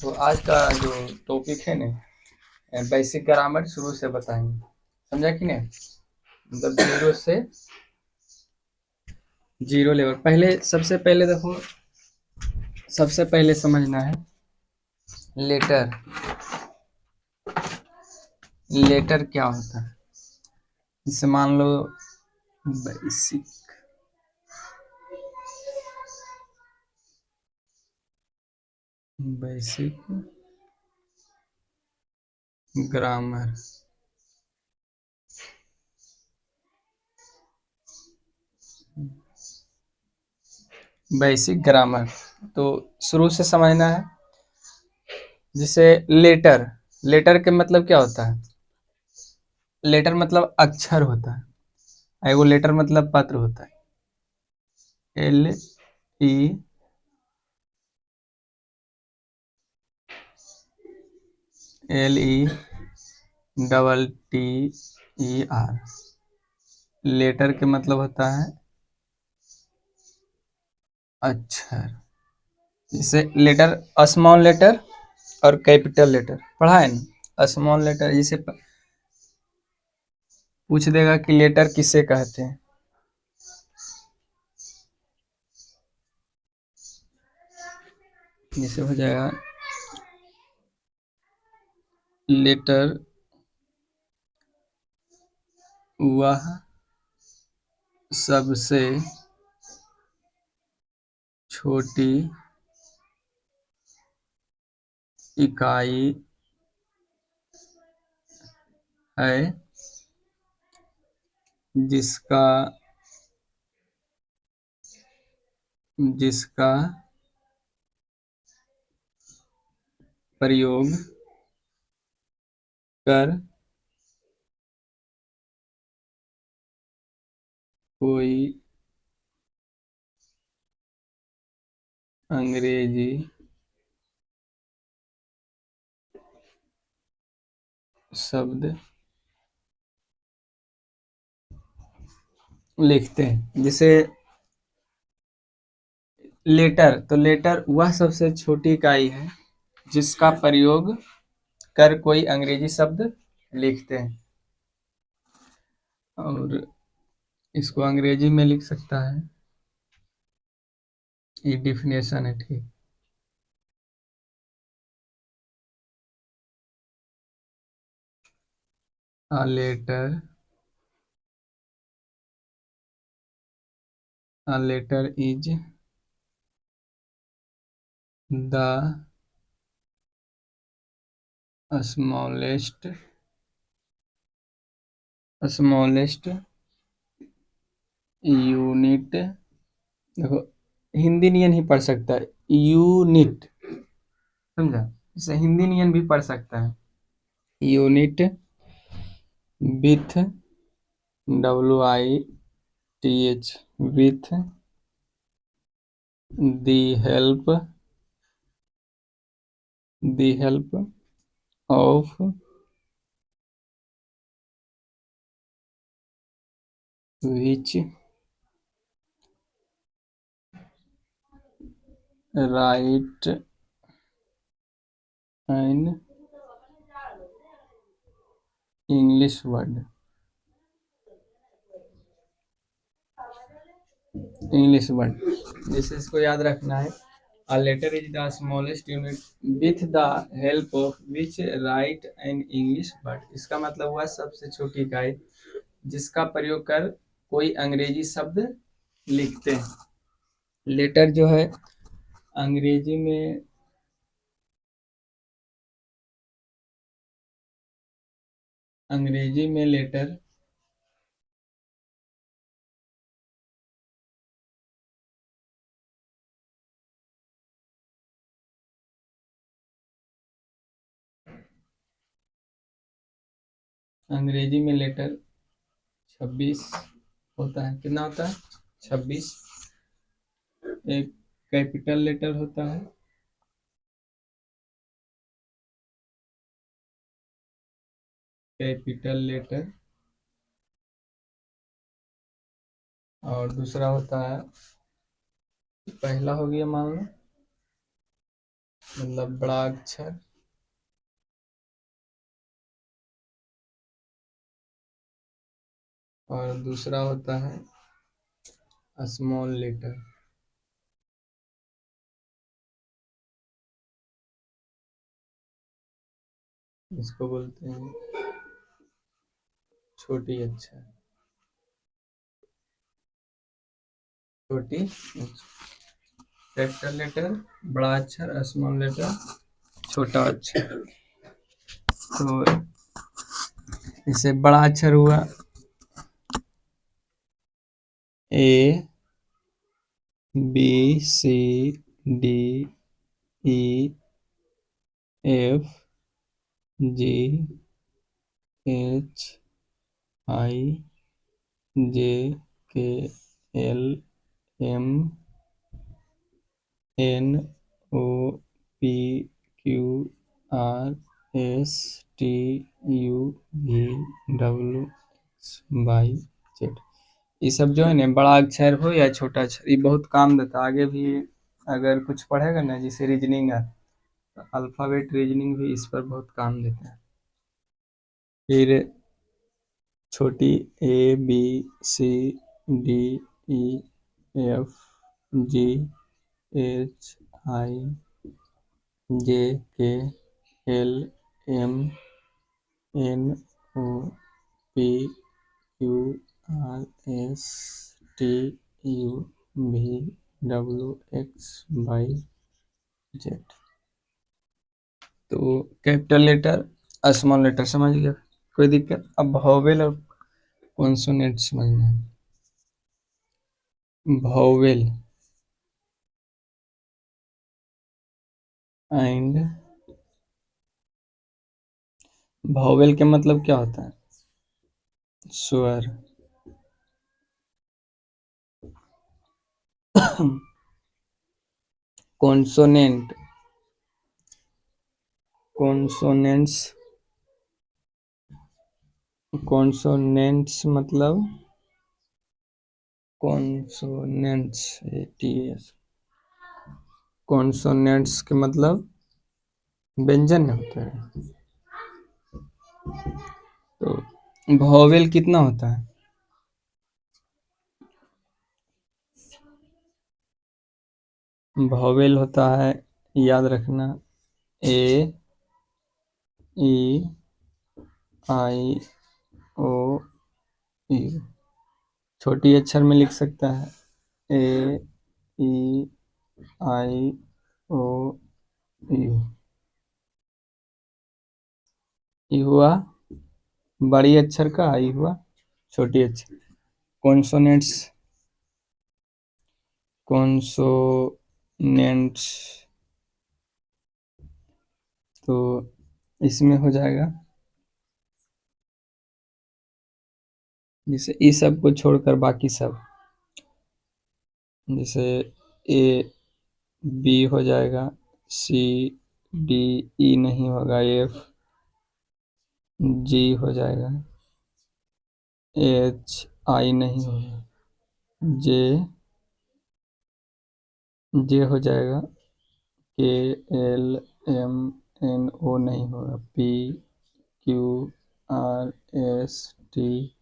तो आज का जो टॉपिक है ना, बेसिक ग्रामर शुरू से बताएंगे। समझा कि नहीं? मतलब जीरो से जीरो लेवल। पहले सबसे पहले देखो, सबसे पहले समझना है लेटर। लेटर क्या होता है? जैसे मान लो basic basic grammar. Basic grammar तो शुरू से समझना है। जैसे लेटर, लेटर के मतलब क्या होता है? लेटर मतलब अक्षर होता है। एगो लेटर मतलब पत्र होता है। L E L E double T E R. Letter के मतलब होता है अक्षर। जैसे लेटर, स्मॉल लेटर और कैपिटल लेटर पढ़ा है ना। स्मॉल लेटर जैसे पूछ देगा कि लेटर किसे कहते हैं। जैसे हो जाएगा लेटर वह सबसे छोटी इकाई है जिसका जिसका प्रयोग कर कोई अंग्रेजी शब्द लिखते हैं। जैसे लेटर, तो लेटर वह सबसे छोटी इकाई है जिसका प्रयोग कर कोई अंग्रेजी शब्द लिखते हैं। और इसको अंग्रेजी में लिख सकता है। ये डिफिनेशन है, ठीक। A letter, a letter is the smallest unit. देखो, हिंदी नियन ही पढ़ सकता है यूनिट। समझा? जैसे हिंदी नियन भी पढ़ सकता है unit with WITH with the help of which right an English word. English word जैसे इसको याद रखना है। A letter is the smallest unit with the help of which write an English word। इसका मतलब हुआ सबसे छोटी इकाई जिसका प्रयोग कर कोई अंग्रेजी शब्द लिखते हैं। लेटर जो है अंग्रेजी में, अंग्रेजी में लेटर अंग्रेजी में लेटर 26 होता है। कितना होता है? 26। एक कैपिटल लेटर होता है, कैपिटल लेटर। और दूसरा होता है, पहला हो गया मान लो मतलब बड़ा अक्षर, और दूसरा होता है स्मॉल लेटर। इसको बोलते हैं छोटी अक्षर, छोटी कैपिटल लेटर, बड़ा अक्षर, स्मॉल लेटर, छोटा अक्षर। तो इसे बड़ा अक्षर हुआ A, B, C, D, E, F, G, H, I, J, K, L, M, N, O, P, Q, R, S, T, U, V, W, X, Y, Z. ये सब जो है ना, बड़ा अक्षर हो या छोटा अक्षर, ये बहुत काम देता है। आगे भी अगर कुछ पढ़ेगा ना, जैसे रीजनिंग है, तो अल्फ़ाबेट रीजनिंग भी इस पर बहुत काम देता है। फिर छोटी A, B, C, D, E, F, G, H, I, J, K, L, M, N, O, P, Q, R, S, T, U, V, W, X, Y, Z. तो कैपिटल लेटर, स्मॉल लेटर समझ गया, कोई दिक्कत? अब वोवेल और consonant समझना है। Vowel and, vowel के मतलब क्या होता है? स्वर। कॉन्सोनेंट, कॉन्सोनेंट्स, कॉन्सोनेंट्स मतलब कॉन्सोनेंट्स, टीएस, कॉन्सोनेंट्स के मतलब व्यंजन होते हैं। तो वोवेल कितना होता है? वोवेल होता है, याद रखना, ए, ई, आई, ओ, यू। छोटी अक्षर में लिख सकता है ए, ई, आई, ओ, यू। ई हुआ बड़ी अक्षर का, आई हुआ छोटी अक्षर। कॉन्सोनेंट्स, कॉन्सोनेंट्स तो इसमें हो जाएगा, जैसे ई सब को छोड़कर बाकी सब, जैसे ए, बी हो जाएगा, सी, डी, ई नहीं होगा, एफ, जी हो जाएगा, एच, आई नहीं होगा, जे, जे हो जाएगा, के, एल, एम, एन, ओ नहीं होगा, P, Q, R, S, T,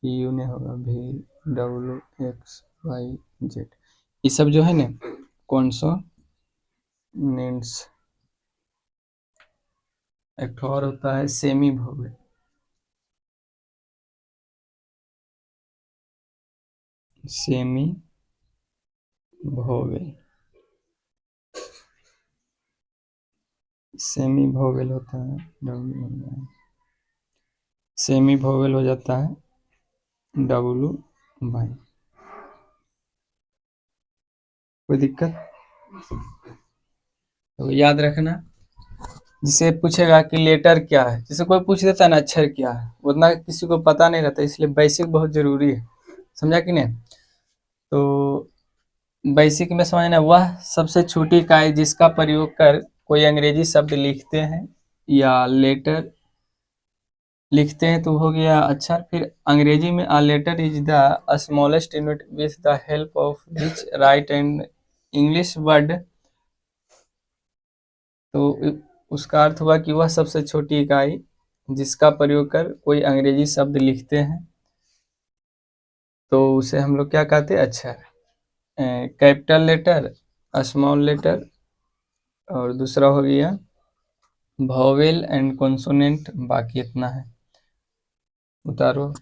U नहीं होगा, V, W, X, Y, Z. ये सब जो है ना कॉन्सोनेंट्स। एक ठो और होता है semi vowel, semi vowel, semi vowel होता है, सेमी वोवेल हो जाता है डब्लू वाई। कोई दिक्कत? तो याद रखना, जिसे पूछेगा कि लेटर क्या है, जैसे कोई पूछ देता है ना अक्षर क्या है, उतना किसी को पता नहीं रहता, इसलिए बेसिक बहुत जरूरी है। समझा कि नहीं? तो बेसिक में समझना, वह सबसे छोटी इकाई जिसका प्रयोग कर कोई अंग्रेजी शब्द लिखते हैं या लेटर लिखते हैं, तो हो गया अक्षर। फिर अंग्रेजी में a letter is the smallest unit with the help of which write and English word तो उसका अर्थ हुआ कि वह सबसे छोटी इकाई जिसका प्रयोग कर कोई अंग्रेजी शब्द लिखते हैं तो उसे हम लोग क्या कहते हैं, अक्षर। कैपिटल लेटर, स्मॉल लेटर, और दूसरा हो गया वॉवेल एंड कॉन्सोनेंट। बाकी इतना है, उतारो।